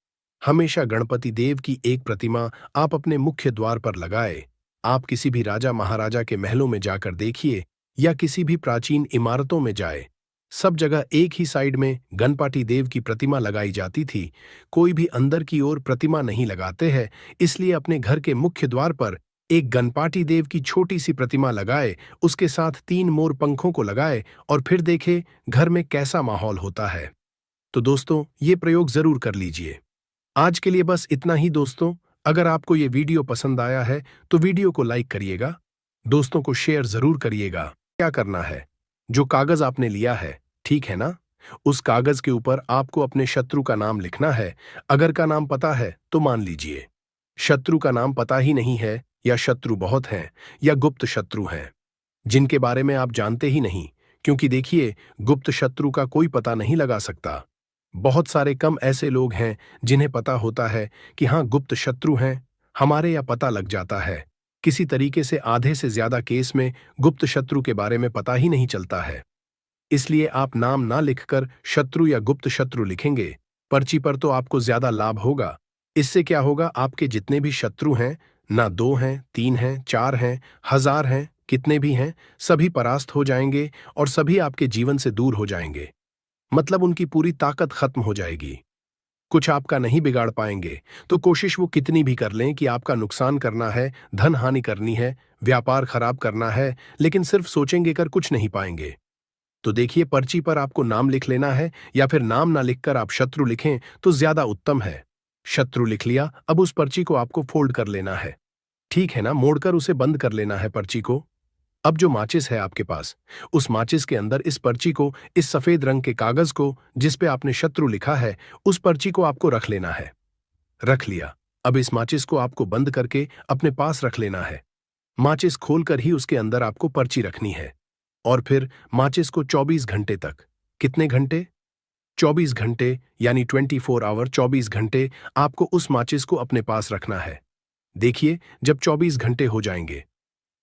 Speaker 1: हमेशा गणपति देव की एक प्रतिमा आप अपने मुख्य द्वार पर लगाए। आप किसी भी राजा महाराजा के महलों में जाकर देखिए या किसी भी प्राचीन इमारतों में जाए, सब जगह एक ही साइड में गणपति देव की प्रतिमा लगाई जाती थी। कोई भी अंदर की ओर प्रतिमा नहीं लगाते हैं, इसलिए अपने घर के मुख्य द्वार पर एक गणपति देव की छोटी सी प्रतिमा लगाए, उसके साथ 3 मोर पंखों को लगाए और फिर देखे घर में कैसा माहौल होता है। तो दोस्तों ये प्रयोग जरूर कर लीजिए। आज के लिए बस इतना ही दोस्तों। अगर आपको ये वीडियो पसंद आया है तो वीडियो को लाइक करिएगा, दोस्तों को शेयर जरूर करिएगा। क्या करना है, जो कागज आपने लिया है, ठीक है ना, उस कागज के ऊपर आपको अपने शत्रु का नाम लिखना है। अगर का नाम पता है तो मान लीजिए, शत्रु का नाम पता ही नहीं है या शत्रु बहुत हैं या गुप्त शत्रु हैं जिनके बारे में आप जानते ही नहीं, क्योंकि देखिए गुप्त शत्रु का कोई पता नहीं लगा सकता। बहुत सारे कम ऐसे लोग हैं जिन्हें पता होता है कि हाँ गुप्त शत्रु हैं हमारे, या पता लग जाता है। किसी तरीके से आधे से ज्यादा केस में गुप्त शत्रु के बारे में पता ही नहीं चलता है। इसलिए आप नाम ना लिखकर शत्रु या गुप्त शत्रु लिखेंगे पर्ची पर तो आपको ज्यादा लाभ होगा। इससे क्या होगा, आपके जितने भी शत्रु हैं, ना 2 हैं, 3 हैं, 4 हैं, 1000 हैं, कितने भी हैं, सभी परास्त हो जाएंगे और सभी आपके जीवन से दूर हो जाएंगे। मतलब उनकी पूरी ताकत खत्म हो जाएगी। कुछ आपका नहीं बिगाड़ पाएंगे। तो कोशिश वो कितनी भी कर लें कि आपका नुकसान करना है, धन हानि करनी है, व्यापार खराब करना है, लेकिन सिर्फ सोचेंगे कर कुछ नहीं पाएंगे। तो देखिए पर्ची पर आपको नाम लिख लेना है, या फिर नाम ना लिखकर आप शत्रु लिखें तो ज्यादा उत्तम है। शत्रु लिख लिया, अब उस पर्ची को आपको फोल्ड कर लेना है, ठीक है ना, मोड़कर उसे बंद कर लेना है पर्ची को। अब जो माचिस है आपके पास, उस माचिस के अंदर इस पर्ची को, इस सफेद रंग के कागज को जिस पे आपने शत्रु लिखा है, उस पर्ची को आपको रख लेना है। रख लिया, अब इस माचिस को आपको बंद करके अपने पास रख लेना है। माचिस खोलकर ही उसके अंदर आपको पर्ची रखनी है और फिर माचिस को 24 घंटे तक, कितने घंटे, 24 घंटे यानी 24 आवर 24 घंटे आपको उस माचिस को अपने पास रखना है। देखिए, जब 24 घंटे हो जाएंगे,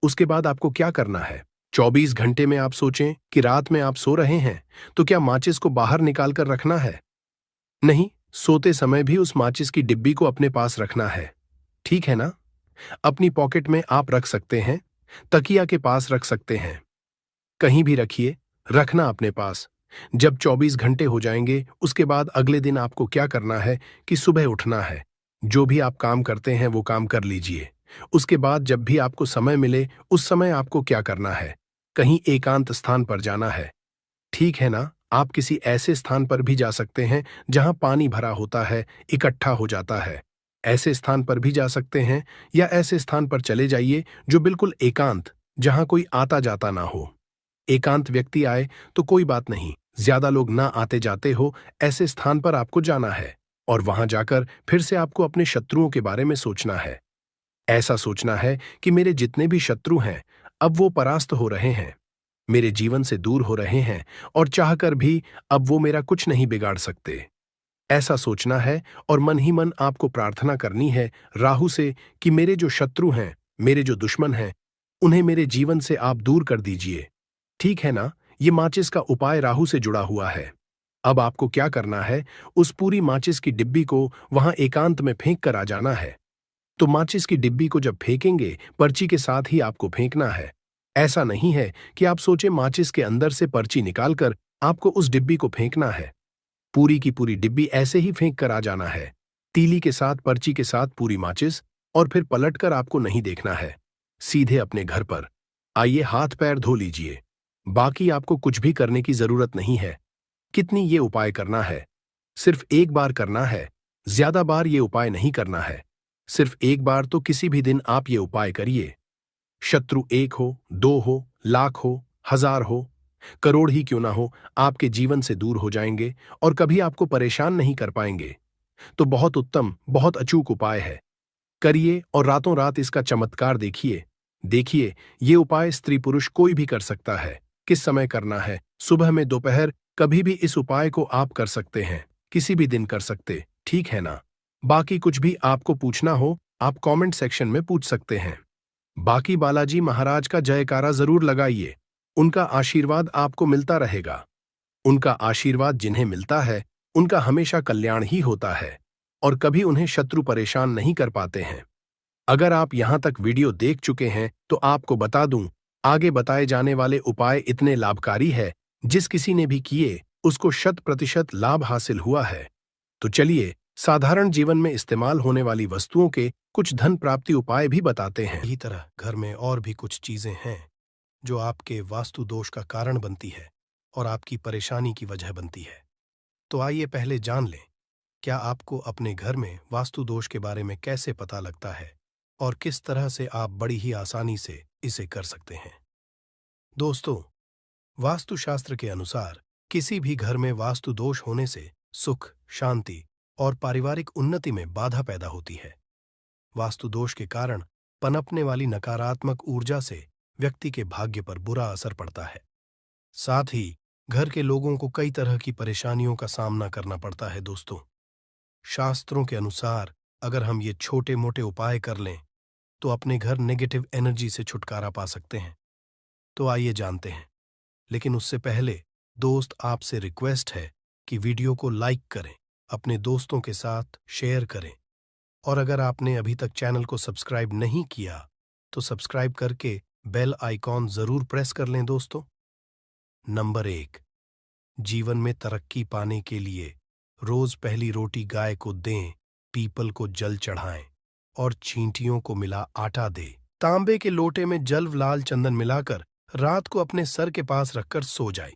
Speaker 1: उसके बाद आपको क्या करना है? 24 घंटे में आप सोचें कि रात में आप सो रहे हैं, तो क्या माचिस को बाहर निकाल कर रखना है? नहीं, सोते समय भी उस माचिस की डिब्बी को अपने पास रखना है। ठीक है ना? अपनी पॉकेट में आप रख सकते हैं, तकिया के पास रख सकते हैं। कहीं भी रखिए, रखना अपने पास। जब 24 घंटे हो जाएंगे, उसके बाद अगले दिन आपको क्या करना है कि सुबह उठना है। जो भी आप काम करते हैं वो काम कर लीजिए। उसके बाद जब भी आपको समय मिले, उस समय आपको क्या करना है? कहीं एकांत स्थान पर जाना है। ठीक है ना? आप किसी ऐसे स्थान पर भी जा सकते हैं जहां पानी भरा होता है, इकट्ठा हो जाता है। ऐसे स्थान पर भी जा सकते हैं, या ऐसे स्थान पर चले जाइए जो बिल्कुल एकांत, जहां कोई आता जाता ना हो। एकांत व्यक्ति आए तो कोई बात नहीं, ज्यादा लोग ना आते जाते हो, ऐसे स्थान पर आपको जाना है और वहां जाकर फिर से आपको अपने शत्रुओं के बारे में सोचना है। ऐसा सोचना है कि मेरे जितने भी शत्रु हैं, अब वो परास्त हो रहे हैं, मेरे जीवन से दूर हो रहे हैं, और चाहकर भी अब वो मेरा कुछ नहीं बिगाड़ सकते। ऐसा सोचना है और मन ही मन आपको प्रार्थना करनी है राहु से कि मेरे जो शत्रु हैं, मेरे जो दुश्मन हैं, उन्हें मेरे जीवन से आप दूर कर दीजिए। ठीक है ना? ये माचिस का उपाय राहु से जुड़ा हुआ है। अब आपको क्या करना है? उस पूरी माचिस की डिब्बी को वहां एकांत में फेंक कर आ जाना है। तो माचिस की डिब्बी को जब फेंकेंगे, पर्ची के साथ ही आपको फेंकना है। ऐसा नहीं है कि आप सोचे माचिस के अंदर से पर्ची निकालकर आपको उस डिब्बी को फेंकना है। पूरी की पूरी डिब्बी ऐसे ही फेंक कर आ जाना है, तीली के साथ, पर्ची के साथ पूरी माचिस, और फिर पलटकर आपको नहीं देखना है। सीधे अपने घर पर आइए, हाथ पैर धो लीजिए। बाकी आपको कुछ भी करने की जरूरत नहीं है। कितनी ये उपाय करना है? सिर्फ एक बार करना है, ज्यादा बार ये उपाय नहीं करना है। सिर्फ एक बार तो किसी भी दिन आप ये उपाय करिए। शत्रु 1 हो, 2 हो, लाख हो, 1000 हो, करोड़ ही क्यों ना हो, आपके जीवन से दूर हो जाएंगे और कभी आपको परेशान नहीं कर पाएंगे। तो बहुत उत्तम, बहुत अचूक उपाय है। करिए और रातों रात इसका चमत्कार देखिए। देखिए, ये उपाय स्त्री पुरुष कोई भी कर सकता है। किस समय करना है? सुबह में, दोपहर, कभी भी इस उपाय को आप कर सकते हैं। किसी भी दिन कर सकते, ठीक है ना? बाकी कुछ भी आपको पूछना हो, आप कमेंट सेक्शन में पूछ सकते हैं। बाकी बालाजी महाराज का जयकारा जरूर लगाइए। उनका आशीर्वाद आपको मिलता रहेगा। उनका आशीर्वाद जिन्हें मिलता है, उनका हमेशा कल्याण ही होता है और कभी उन्हें शत्रु परेशान नहीं कर पाते हैं। अगर आप यहां तक वीडियो देख चुके हैं तो आपको बता दूं, आगे बताए जाने वाले उपाय इतने लाभकारी है, जिस किसी ने भी किए उसको 100% लाभ हासिल हुआ है। तो चलिए, साधारण जीवन में इस्तेमाल होने वाली वस्तुओं के कुछ धन प्राप्ति उपाय भी बताते हैं। इसी तरह घर में और भी कुछ चीजें हैं जो आपके वास्तु दोष का कारण बनती है और आपकी परेशानी की वजह बनती है। तो आइए पहले जान लें, क्या आपको अपने घर में वास्तु दोष के बारे में कैसे पता लगता है और किस तरह से आप बड़ी ही आसानी से इसे कर सकते हैं। दोस्तों, वास्तुशास्त्र के अनुसार किसी भी घर में वास्तु दोष होने से सुख, शांति और पारिवारिक उन्नति में बाधा पैदा होती है। वास्तु दोष के कारण पनपने वाली नकारात्मक ऊर्जा से व्यक्ति के भाग्य पर बुरा असर पड़ता है। साथ ही घर के लोगों को कई तरह की परेशानियों का सामना करना पड़ता है। दोस्तों, शास्त्रों के अनुसार अगर हम ये छोटे मोटे उपाय कर लें तो अपने घर नेगेटिव एनर्जी से छुटकारा पा सकते हैं। तो आइए जानते हैं, लेकिन उससे पहले दोस्त, आपसे रिक्वेस्ट है कि वीडियो को लाइक करें, अपने दोस्तों के साथ शेयर करें, और अगर आपने अभी तक चैनल को सब्सक्राइब नहीं किया तो सब्सक्राइब करके बेल आइकॉन जरूर प्रेस कर लें। दोस्तों, नंबर 1, जीवन में तरक्की पाने के लिए रोज पहली रोटी गाय को दें, पीपल को जल चढ़ाएं और चींटियों को मिला आटा दें। तांबे के लोटे में जल लाल चंदन मिलाकर रात को अपने सर के पास रखकर सो जाए।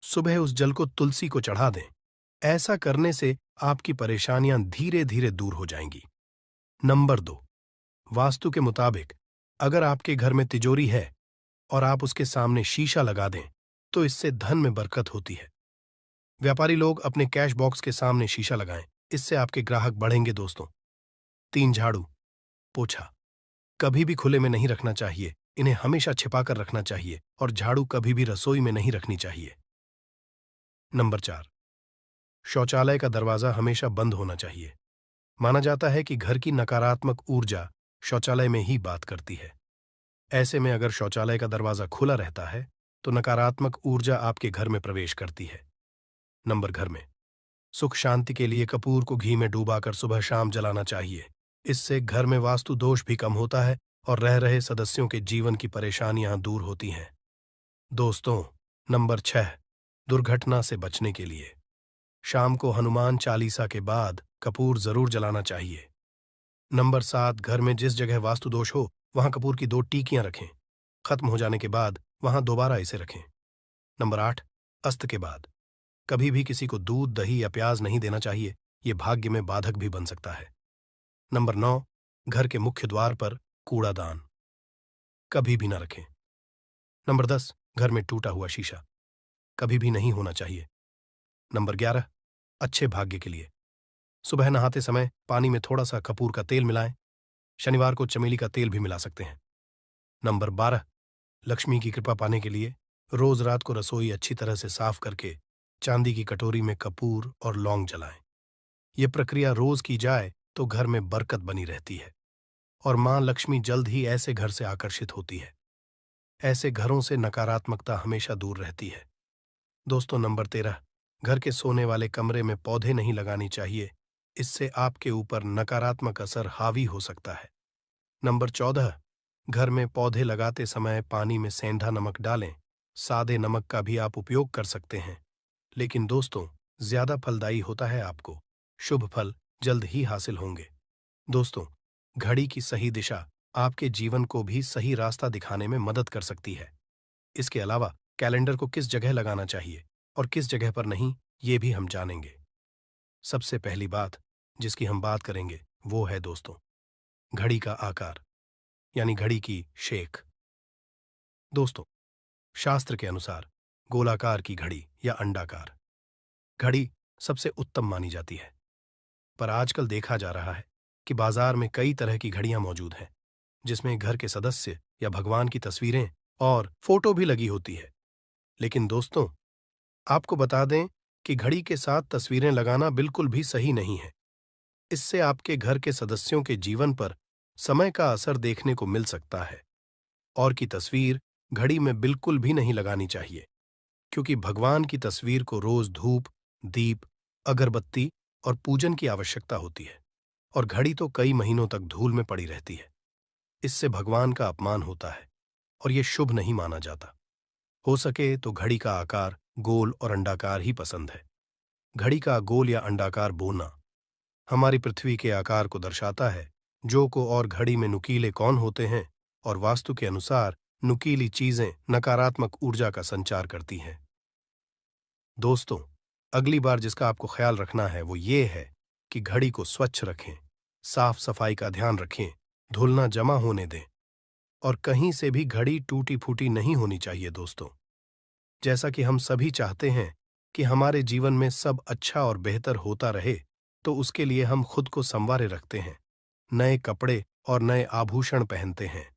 Speaker 1: सुबह उस जल को तुलसी को चढ़ा दें। ऐसा करने से आपकी परेशानियां धीरे धीरे दूर हो जाएंगी। नंबर 2, वास्तु के मुताबिक अगर आपके घर में तिजोरी है और आप उसके सामने शीशा लगा दें तो इससे धन में बरकत होती है। व्यापारी लोग अपने कैश बॉक्स के सामने शीशा लगाएं, इससे आपके ग्राहक बढ़ेंगे। दोस्तों, 3, झाड़ू पोछा कभी भी खुले में नहीं रखना चाहिए, इन्हें हमेशा छिपाकर रखना चाहिए और झाड़ू कभी भी रसोई में नहीं रखनी चाहिए। नंबर 4, शौचालय का दरवाजा हमेशा बंद होना चाहिए। माना जाता है कि घर की नकारात्मक ऊर्जा शौचालय में ही बात करती है। ऐसे में अगर शौचालय का दरवाजा खुला रहता है तो नकारात्मक ऊर्जा आपके घर में प्रवेश करती है। नंबर घर में सुख शांति के लिए कपूर को घी में डूबाकर सुबह शाम जलाना चाहिए। इससे घर में वास्तु दोष भी कम होता है और रह रहे सदस्यों के जीवन की परेशानियां दूर होती हैं। दोस्तों, नंबर 6, दुर्घटना से बचने के लिए शाम को हनुमान चालीसा के बाद कपूर जरूर जलाना चाहिए। नंबर 7, घर में जिस जगह वास्तु दोष हो वहां कपूर की 2 टीकियां रखें। खत्म हो जाने के बाद वहां दोबारा इसे रखें। नंबर 8, अस्त के बाद कभी भी किसी को दूध, दही या प्याज नहीं देना चाहिए, यह भाग्य में बाधक भी बन सकता है। नंबर 9, घर के मुख्य द्वार पर कूड़ादान कभी भी न रखें। नंबर 10, घर में टूटा हुआ शीशा कभी भी नहीं होना चाहिए। नंबर 11, अच्छे भाग्य के लिए सुबह नहाते समय पानी में थोड़ा सा कपूर का तेल मिलाएं। शनिवार को चमेली का तेल भी मिला सकते हैं। नंबर 12, लक्ष्मी की कृपा पाने के लिए रोज रात को रसोई अच्छी तरह से साफ करके चांदी की कटोरी में कपूर और लौंग जलाएं। यह प्रक्रिया रोज की जाए तो घर में बरकत बनी रहती है और मां लक्ष्मी जल्द ही ऐसे घर से आकर्षित होती है। ऐसे घरों से नकारात्मकता हमेशा दूर रहती है। दोस्तों, नंबर 13, घर के सोने वाले कमरे में पौधे नहीं लगानी चाहिए, इससे आपके ऊपर नकारात्मक असर हावी हो सकता है। नंबर 14, घर में पौधे लगाते समय पानी में सेंधा नमक डालें। सादे नमक का भी आप उपयोग कर सकते हैं, लेकिन दोस्तों ज्यादा फलदायी होता है। आपको शुभ फल जल्द ही हासिल होंगे। दोस्तों, घड़ी की सही दिशा आपके जीवन को भी सही रास्ता दिखाने में मदद कर सकती है। इसके अलावा कैलेंडर को किस जगह लगाना चाहिए और किस जगह पर नहीं, ये भी हम जानेंगे। सबसे पहली बात जिसकी हम बात करेंगे वो है दोस्तों घड़ी का आकार, यानी घड़ी की शेख। दोस्तों, शास्त्र के अनुसार गोलाकार की घड़ी या अंडाकार घड़ी सबसे उत्तम मानी जाती है, पर आजकल देखा जा रहा है कि बाजार में कई तरह की घड़ियां मौजूद हैं जिसमें घर के सदस्य या भगवान की तस्वीरें और फोटो भी लगी होती है। लेकिन दोस्तों, आपको बता दें कि घड़ी के साथ तस्वीरें लगाना बिल्कुल भी सही नहीं है। इससे आपके घर के सदस्यों के जीवन पर समय का असर देखने को मिल सकता है। और की तस्वीर घड़ी में बिल्कुल भी नहीं लगानी चाहिए, क्योंकि भगवान की तस्वीर को रोज धूप, दीप, अगरबत्ती और पूजन की आवश्यकता होती है, और घड़ी तो कई महीनों तक धूल में पड़ी रहती है। इससे भगवान का अपमान होता है और यह शुभ नहीं माना जाता। हो सके तो घड़ी का आकार गोल और अंडाकार ही पसंद है। घड़ी का गोल या अंडाकार बोना हमारी पृथ्वी के आकार को दर्शाता है, जो को और घड़ी में नुकीले कौन होते हैं, और वास्तु के अनुसार नुकीली चीजें नकारात्मक ऊर्जा का संचार करती हैं। दोस्तों, अगली बार जिसका आपको ख्याल रखना है वो ये है कि घड़ी को स्वच्छ रखें, साफ सफाई का ध्यान रखें, धूल ना जमा होने दें, और कहीं से भी घड़ी टूटी फूटी नहीं होनी चाहिए। दोस्तों, जैसा कि हम सभी चाहते हैं कि हमारे जीवन में सब अच्छा और बेहतर होता रहे, तो उसके लिए हम खुद को संवारे रखते हैं, नए कपड़े और नए आभूषण पहनते हैं।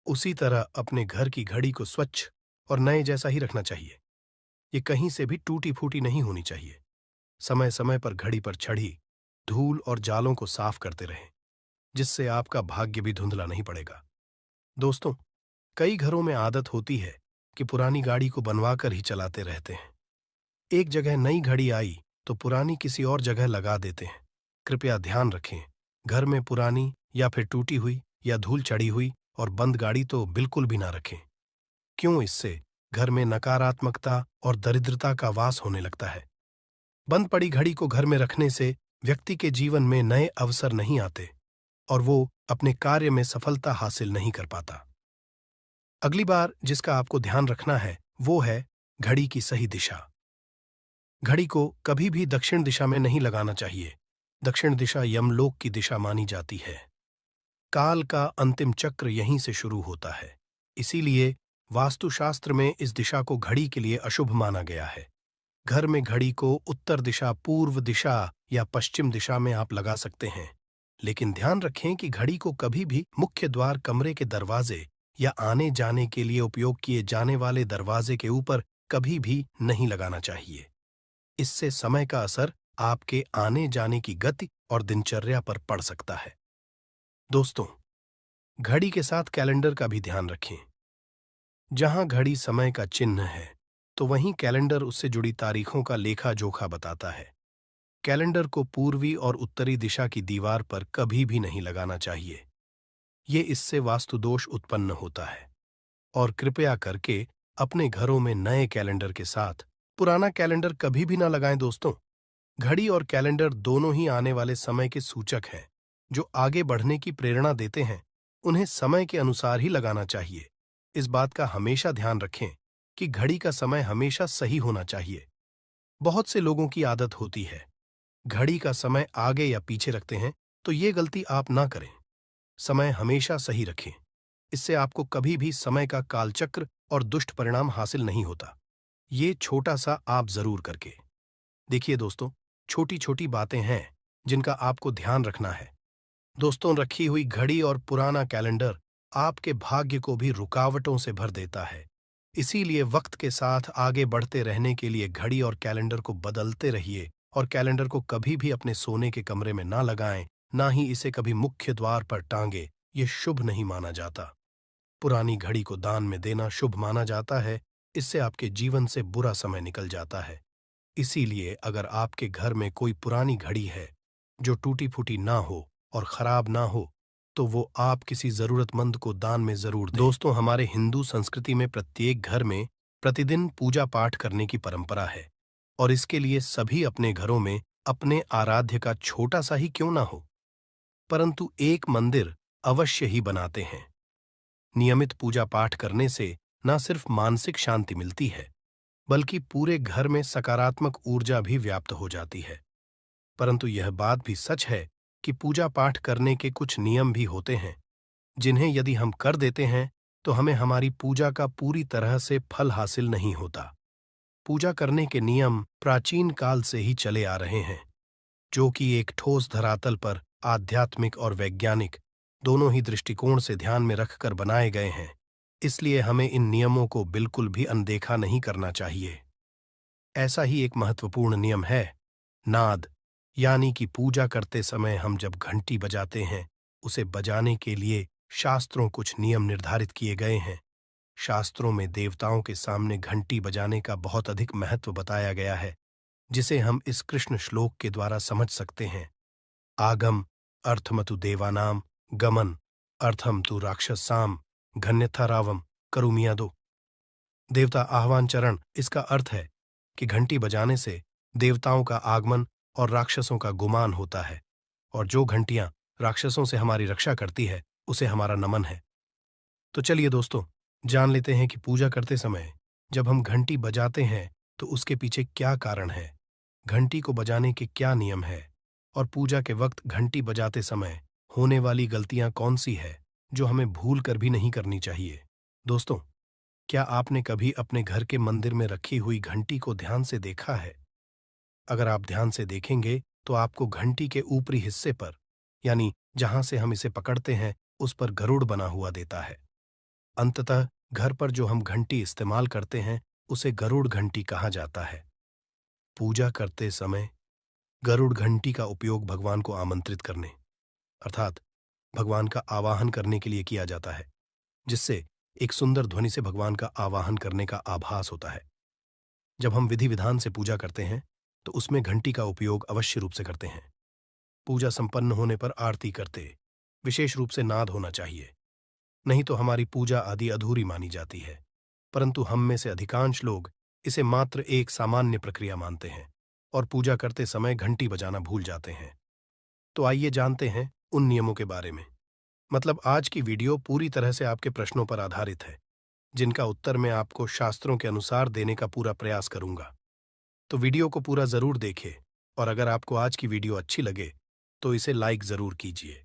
Speaker 1: उसी तरह अपने घर की घड़ी को स्वच्छ और नए जैसा ही रखना चाहिए। ये कहीं से भी टूटी फूटी नहीं होनी चाहिए। समय समय पर घड़ी पर चढ़ी धूल और जालों को साफ करते रहें, जिससे आपका भाग्य भी धुंधला नहीं पड़ेगा। दोस्तों, कई घरों में आदत होती है कि पुरानी गाड़ी को बनवाकर ही चलाते रहते हैं। एक जगह नई घड़ी आई तो पुरानी किसी और जगह लगा देते हैं। कृपया ध्यान रखें, घर में पुरानी या फिर टूटी हुई या धूल चढ़ी हुई और बंद गाड़ी तो बिल्कुल भी ना रखें। क्यों? इससे घर में नकारात्मकता और दरिद्रता का वास होने लगता है। बंद पड़ी घड़ी को घर में रखने से व्यक्ति के जीवन में नए अवसर नहीं आते और वो अपने कार्य में सफलता हासिल नहीं कर पाता। अगली बार जिसका आपको ध्यान रखना है वो है घड़ी की सही दिशा। घड़ी को कभी भी दक्षिण दिशा में नहीं लगाना चाहिए। दक्षिण दिशा यमलोक की दिशा मानी जाती है। काल का अंतिम चक्र यहीं से शुरू होता है। इसीलिए वास्तुशास्त्र में इस दिशा को घड़ी के लिए अशुभ माना गया है। घर में घड़ी को उत्तर दिशा, पूर्व दिशा या पश्चिम दिशा में आप लगा सकते हैं, लेकिन ध्यान रखें कि घड़ी को कभी भी मुख्य द्वार, कमरे के दरवाजे या आने जाने के लिए उपयोग किए जाने वाले दरवाजे के ऊपर कभी भी नहीं लगाना चाहिए। इससे समय का असर आपके आने जाने की गति और दिनचर्या पर पड़ सकता है। दोस्तों, घड़ी के साथ कैलेंडर का भी ध्यान रखें। जहां घड़ी समय का चिन्ह है, तो वहीं कैलेंडर उससे जुड़ी तारीखों का लेखा जोखा बताता है। कैलेंडर को पूर्वी और उत्तरी दिशा की दीवार पर कभी भी नहीं लगाना चाहिए। ये इससे वास्तु दोष उत्पन्न होता है। और कृपया करके अपने घरों में नए कैलेंडर के साथ पुराना कैलेंडर कभी भी ना लगाएं। दोस्तों, घड़ी और कैलेंडर दोनों ही आने वाले समय के सूचक हैं, जो आगे बढ़ने की प्रेरणा देते हैं। उन्हें समय के अनुसार ही लगाना चाहिए। इस बात का हमेशा ध्यान रखें कि घड़ी का समय हमेशा सही होना चाहिए। बहुत से लोगों की आदत होती है, घड़ी का समय आगे या पीछे रखते हैं, तो ये गलती आप ना करें। समय हमेशा सही रखें। इससे आपको कभी भी समय का कालचक्र और दुष्ट परिणाम हासिल नहीं होता। ये छोटा सा आप जरूर करके देखिए। दोस्तों, छोटी छोटी बातें हैं जिनका आपको ध्यान रखना है। दोस्तों, रखी हुई घड़ी और पुराना कैलेंडर आपके भाग्य को भी रुकावटों से भर देता है। इसीलिए वक्त के साथ आगे बढ़ते रहने के लिए घड़ी और कैलेंडर को बदलते रहिए। और कैलेंडर को कभी भी अपने सोने के कमरे में ना लगाएं, ना ही इसे कभी मुख्य द्वार पर टांगे। ये शुभ नहीं माना जाता। पुरानी घड़ी को दान में देना शुभ माना जाता है। इससे आपके जीवन से बुरा समय निकल जाता है। इसीलिए अगर आपके घर में कोई पुरानी घड़ी है जो टूटी फूटी ना हो और खराब ना हो, तो वो आप किसी जरूरतमंद को दान में जरूर दें। दोस्तों, हमारे हिंदू संस्कृति में प्रत्येक घर में प्रतिदिन पूजा पाठ करने की परंपरा है। और इसके लिए सभी अपने घरों में अपने आराध्य का छोटा सा ही क्यों ना हो, परंतु एक मंदिर अवश्य ही बनाते हैं। नियमित पूजा पाठ करने से न सिर्फ मानसिक शांति मिलती है, बल्कि पूरे घर में सकारात्मक ऊर्जा भी व्याप्त हो जाती है। परंतु यह बात भी सच है कि पूजा पाठ करने के कुछ नियम भी होते हैं, जिन्हें यदि हम कर देते हैं तो हमें हमारी पूजा का पूरी तरह से फल हासिल नहीं होता। पूजा करने के नियम प्राचीन काल से ही चले आ रहे हैं, जो कि एक ठोस धरातल पर आध्यात्मिक और वैज्ञानिक दोनों ही दृष्टिकोण से ध्यान में रखकर बनाए गए हैं। इसलिए हमें इन नियमों को बिल्कुल भी अनदेखा नहीं करना चाहिए। ऐसा ही एक महत्वपूर्ण नियम है नाद, यानी कि पूजा करते समय हम जब घंटी बजाते हैं, उसे बजाने के लिए शास्त्रों कुछ नियम निर्धारित किए गए हैं। शास्त्रों में देवताओं के सामने घंटी बजाने का बहुत अधिक महत्व बताया गया है, जिसे हम इस कृष्ण श्लोक के द्वारा समझ सकते हैं। आगम अर्थमतु देवानाम गमन अर्थम तु राक्षसाम घन्यथा रावम करुमियादो। देवता आह्वान चरण, इसका अर्थ है कि घंटी बजाने से देवताओं का आगमन और राक्षसों का गुमान होता है, और जो घंटियां राक्षसों से हमारी रक्षा करती है उसे हमारा नमन है। तो चलिए दोस्तों, जान लेते हैं कि पूजा करते समय जब हम घंटी बजाते हैं तो उसके पीछे क्या कारण है, घंटी को बजाने के क्या नियम है, और पूजा के वक्त घंटी बजाते समय होने वाली गलतियां कौन सी है जो हमें भूल कर भी नहीं करनी चाहिए। दोस्तों, क्या आपने कभी अपने घर के मंदिर में रखी हुई घंटी को ध्यान से देखा है? अगर आप ध्यान से देखेंगे तो आपको घंटी के ऊपरी हिस्से पर, यानी जहां से हम इसे पकड़ते हैं, उस पर गरुड़ बना हुआ देता है। अंततः घर पर जो हम घंटी इस्तेमाल करते हैं उसे गरुड़ घंटी कहा जाता है। पूजा करते समय गरुड़ घंटी का उपयोग भगवान को आमंत्रित करने, अर्थात भगवान का आवाहन करने के लिए किया जाता है, जिससे एक सुंदर ध्वनि से भगवान का आवाहन करने का आभास होता है। जब हम विधि विधान से पूजा करते हैं तो उसमें घंटी का उपयोग अवश्य रूप से करते हैं। पूजा संपन्न होने पर आरती करते विशेष रूप से नाद होना चाहिए, नहीं तो हमारी पूजा आदि अधूरी मानी जाती है। परंतु हम में से अधिकांश लोग इसे मात्र एक सामान्य प्रक्रिया मानते हैं और पूजा करते समय घंटी बजाना भूल जाते हैं। तो आइए जानते हैं उन नियमों के बारे में। मतलब आज की वीडियो पूरी तरह से आपके प्रश्नों पर आधारित है, जिनका उत्तर मैं आपको शास्त्रों के अनुसार देने का पूरा प्रयास करूंगा। तो वीडियो को पूरा जरूर देखें, और अगर आपको आज की वीडियो अच्छी लगे तो इसे लाइक जरूर कीजिए।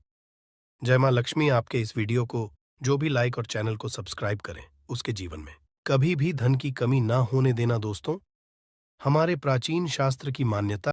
Speaker 1: जय मां लक्ष्मी आपके इस वीडियो को जो भी लाइक और चैनल को सब्सक्राइब करें, उसके जीवन में कभी भी धन की कमी ना होने देना। दोस्तों, हमारे प्राचीन शास्त्र की मान्यता